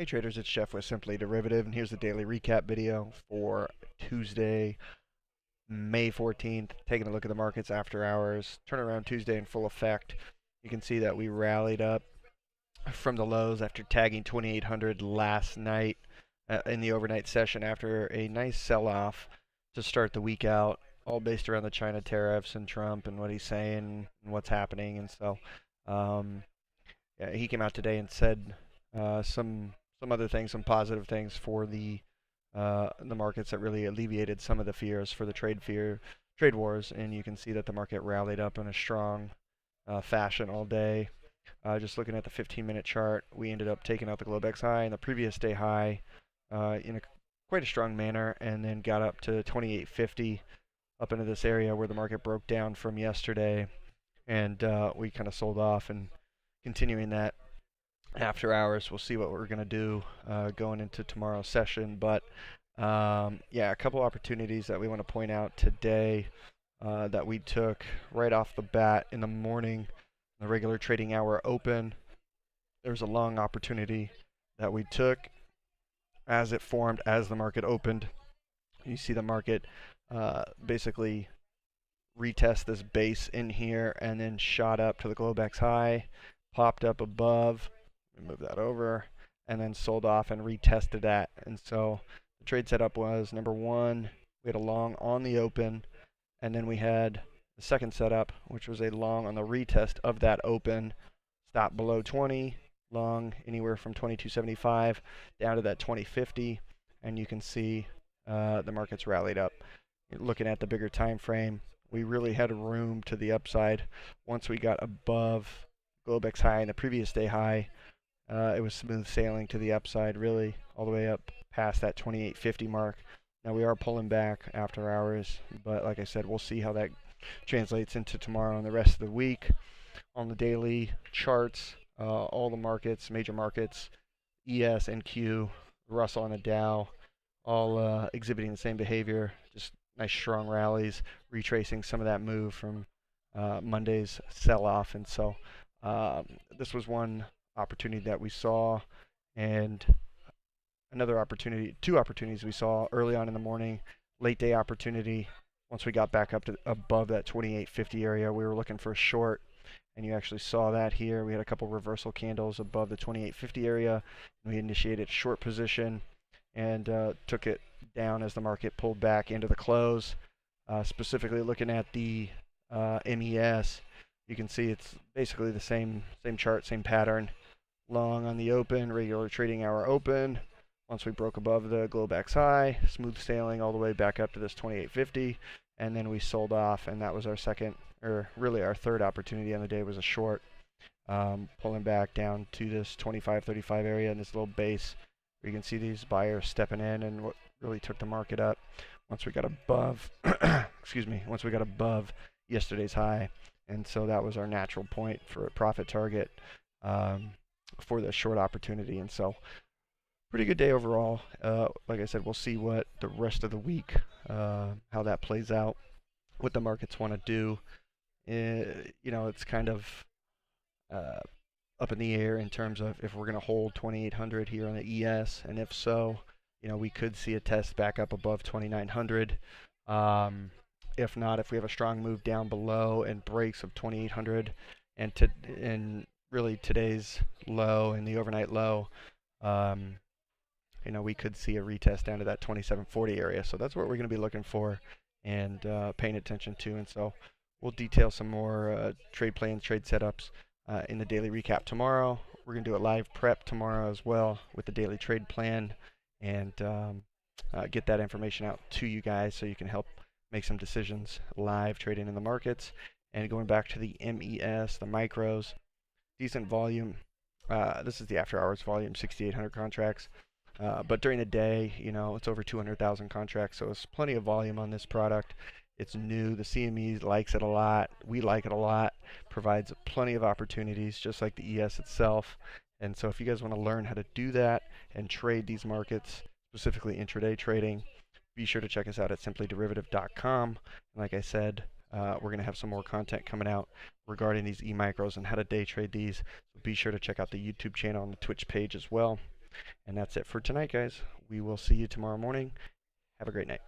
Hey traders, it's Jeff with Simply Derivative, and here's the daily recap video for Tuesday, May 14th. Taking a look at the markets after hours. Turnaround Tuesday in full effect. You can see that we rallied up from the lows after tagging 2800 last night in the overnight session after a nice sell-off to start the week out, all based around the China tariffs and Trump and what he's saying and what's happening. And so yeah, he came out today and said some other things, some positive things for the markets that really alleviated some of the fears for the trade wars, and you can see that the market rallied up in a strong fashion all day. Just looking at the 15-minute chart, we ended up taking out the Globex high and the previous day high in quite a strong manner, and then got up to 2850 up into this area where the market broke down from yesterday, and we kind of sold off and continuing that after hours. We'll see what we're going to do going into tomorrow's session. But yeah, a couple opportunities that we want to point out today that we took right off the bat in the morning, the regular trading hour open. There's a long opportunity that we took as it formed as the market opened. You see the market basically retest this base in here and then shot up to the Globex high, popped up above. Move that over, and then sold off and retested that. And so the trade setup was, number one, we had a long on the open, and then we had the second setup, which was a long on the retest of that open, stop below 20, long anywhere from 2275 down to that 2050, and you can see the market's rallied up. Looking at the bigger time frame, we really had room to the upside once we got above Globex high and the previous day high. It was smooth sailing to the upside, really, all the way up past that 2850 mark. Now we are pulling back after hours, but like I said, we'll see how that translates into tomorrow and the rest of the week. On the daily charts, all the markets, major markets, ES and Q, Russell and the Dow, all exhibiting the same behavior. Just nice strong rallies, retracing some of that move from Monday's sell-off. And so this was one opportunity that we saw, and another opportunity, two opportunities we saw early on in the morning. Late day opportunity, once we got back up to above that 2850 area, we were looking for a short, and you actually saw that here. We had a couple reversal candles above the 2850 area, and we initiated a short position and took it down as the market pulled back into the close. Specifically looking at the MES, you can see it's basically the same chart, same pattern. Long on the open, regular trading hour open. Once we broke above the Globex high, smooth sailing all the way back up to this 2850, and then we sold off, and that was our second, or really our third opportunity on the day was a short, pulling back down to this 2535 area in this little base where you can see these buyers stepping in, and what really took the market up once we got above, excuse me, once we got above yesterday's high. And so that was our natural point for a profit target for the short opportunity. And so pretty good day overall. Like I said, we'll see what the rest of the week, how that plays out, what the markets want to do. You know, it's kind of up in the air in terms of if we're going to hold 2800 here on the ES, and if so, you know, we could see a test back up above 2900. If not, if we have a strong move down below and breaks of 2800 and really today's low and the overnight low, you know, we could see a retest down to that 2740 area. So that's what we're going to be looking for and paying attention to. And so we'll detail some more trade plans, trade setups in the daily recap tomorrow. We're going to do a live prep tomorrow as well with the daily trade plan and get that information out to you guys so you can help make some decisions live trading in the markets. And going back to the MES, the micros, decent volume. This is the after hours volume, 6,800 contracts. But during the day, you know, it's over 200,000 contracts, so it's plenty of volume on this product. It's new. The CME likes it a lot. We like it a lot. Provides plenty of opportunities, just like the ES itself. And so if you guys want to learn how to do that and trade these markets, specifically intraday trading, be sure to check us out at simplyderivative.com. And like I said, we're going to have some more content coming out regarding these e-micros and how to day trade these. So be sure to check out the YouTube channel and the Twitch page as well. And that's it for tonight, guys. We will see you tomorrow morning. Have a great night.